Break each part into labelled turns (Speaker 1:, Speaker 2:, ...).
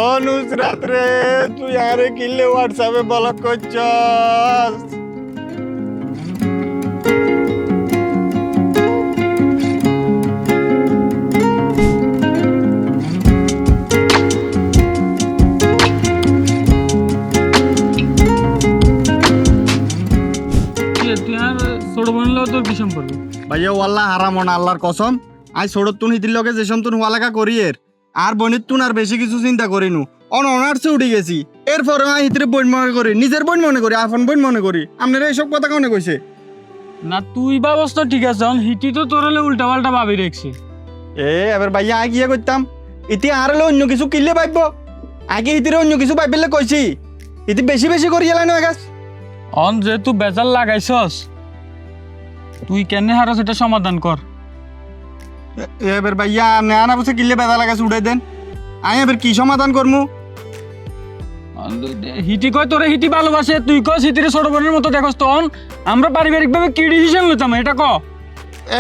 Speaker 1: ও নুসরাত রে, তুই আরে কিনলে হোয়াটসঅ্যাপে ব্লক করছস?
Speaker 2: তুই আর ছোট বোনলেও তোর কি সম্পর্ক?
Speaker 1: ভাইয়া ওয়াল্লাহ হারাম না আল্লাহর কসম, আই ছোটর তুন হিতির লগে যে তুন হুয়ালেখা করি আর বোনের তুন আর বেশি কিছু চিন্তা করিনু। অনার্সে উঠে গেছি, এরপরে আই হিতিরে বোন মনে করি, নিজের বোন মনে করি, আপন বোন মনে করি। আপনারা এইসব কথা কেন কইছে?
Speaker 2: না তুই ব্যবস্থা ঠিক আছে, হিটি তো তোর হলে উল্টা পাল্টা ভাবি রেখছি।
Speaker 1: এবার ভাইয়া আগে গিয়ে করতাম, ইতি আর হলে অন্য কিছু কিনলে ভাবব। আগে হিতিরে অন্য কিছু ভাবলে কইছি, ইতি বেশি বেশি করি এলাই নয় গাছ।
Speaker 2: অন যে তুই বেজাল লাগাইছস, তুই কেনে হারস এটা সমাধান কর।
Speaker 1: এবার ভাইয়া আপনি আনা বসে কিনলে বেদা লাগাছে উঠাই দেন, আমি এবার কি সমাধান করবো?
Speaker 2: হিটি কয় তোরে হিটি ভালোবাসে, তুই কস হিটিরে ছোট বোনের মতো দেখস। তখন আমরা পারিবারিক ভাবে কি ডিসিশন লইতাম এটা ক?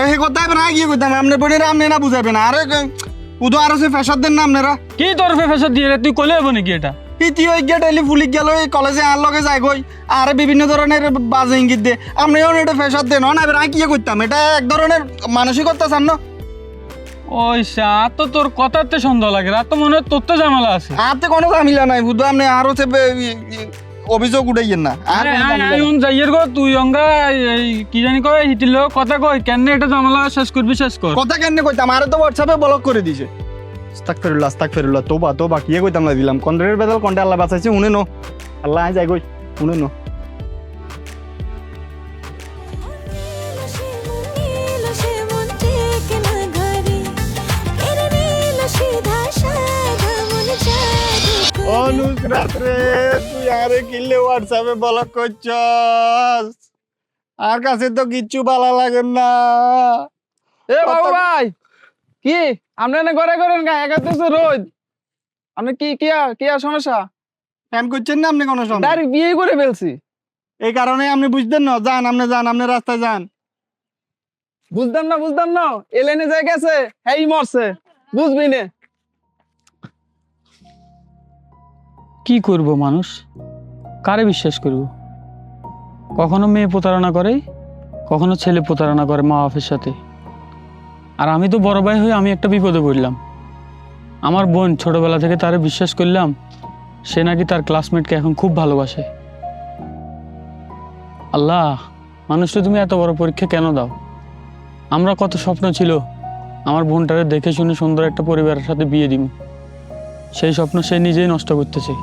Speaker 1: এই কথা এবার আগে করতাম, আপনার বোনের আপনি না বুঝাবেন। আরে উদো আরো সে ফেসার দেন না আপনারা।
Speaker 2: কি তোর ফেফেসা দিয়ে রে, তুই কলে হবো নাকি এটা?
Speaker 1: ইতি ওই গিয়ে ডেলি ফুলিক গেল এই কলেজে আর লগে যাই গই, আর বিভিন্ন ধরনের বাজে ইঙ্গিত দে। আপনিও এটা ফেসার দেন না, এবার আমি কি করতাম? এটা এক ধরনের মানসিকতা চান না?
Speaker 2: ওই আর তো তোর কথাতে সন্দেহ লাগে, আর তো মনে হয় তোর তো ঝামেলা আছে।
Speaker 1: আপনি কোনো ঝামেলা নাই বুধ, আপনি আরো সে অভিযোগ উঠাইয়েন না। আর কোনো ঝামেলা নাই।
Speaker 2: যাইয়ের গো তুই অঙ্গা এই কি জানি কয় হিটিল কথা কই কেন এটা ঝামেলা শেষ করবি, শেষ কর।
Speaker 1: কথা কেন কইতাম? আরে তো হোয়াটসঅ্যাপে ব্লক করে দিছে। আস্তাগফিরুল্লাহ তোবা তোবা কি কইতাম না দিলাম। কন্ডের বেদাল কন্ডে আল্লাহ বাঁচাইছে, উনে নো আল্লাহ আই যাই গই, উনে নো। ও নুসরাত রে, তুই আরে কিনলে হোয়াটসঅ্যাপে ব্লক করছস? আর কাছে তো কিচ্ছু ভালো লাগে না।
Speaker 2: এ বাবু ভাই, কি আপনি না ঘরে করেন গা একাতেছে রোজ? আপনি কি কি আর সমস্যা?
Speaker 1: প্যান করছেন না আপনি কোনো সময়?
Speaker 2: ডাইরেক্ট বিয়ে করে ফেলছি।
Speaker 1: এই কারণে আপনি বুঝতেন না, যান আপনি রাস্তায় যান।
Speaker 2: বুঝতাম না এলেনে যাই গেছে হেই মরছে, বুঝবি না। কি করব মানুষ, কারে বিশ্বাস করব? কখনো মেয়ে প্রতারণা করে, কখনো ছেলে প্রতারণা করে মা বাপের সাথে। আর আমি তো বড় ভাই হয়ে আমি একটা বিপদে পড়লাম। আমার বোন ছোটবেলা থেকে তারে বিশ্বাস করলাম, সে নাকি তার ক্লাসমেটকে এখন খুব ভালোবাসে। আল্লাহ, মানুষটা তুমি এত বড় পরীক্ষা কেন দাও? আমরা কত স্বপ্ন ছিল আমার বোনটারে দেখে শুনে সুন্দর একটা পরিবারের সাথে বিয়ে দিব, সেই স্বপ্ন সে নিজেই নষ্ট করতেছে।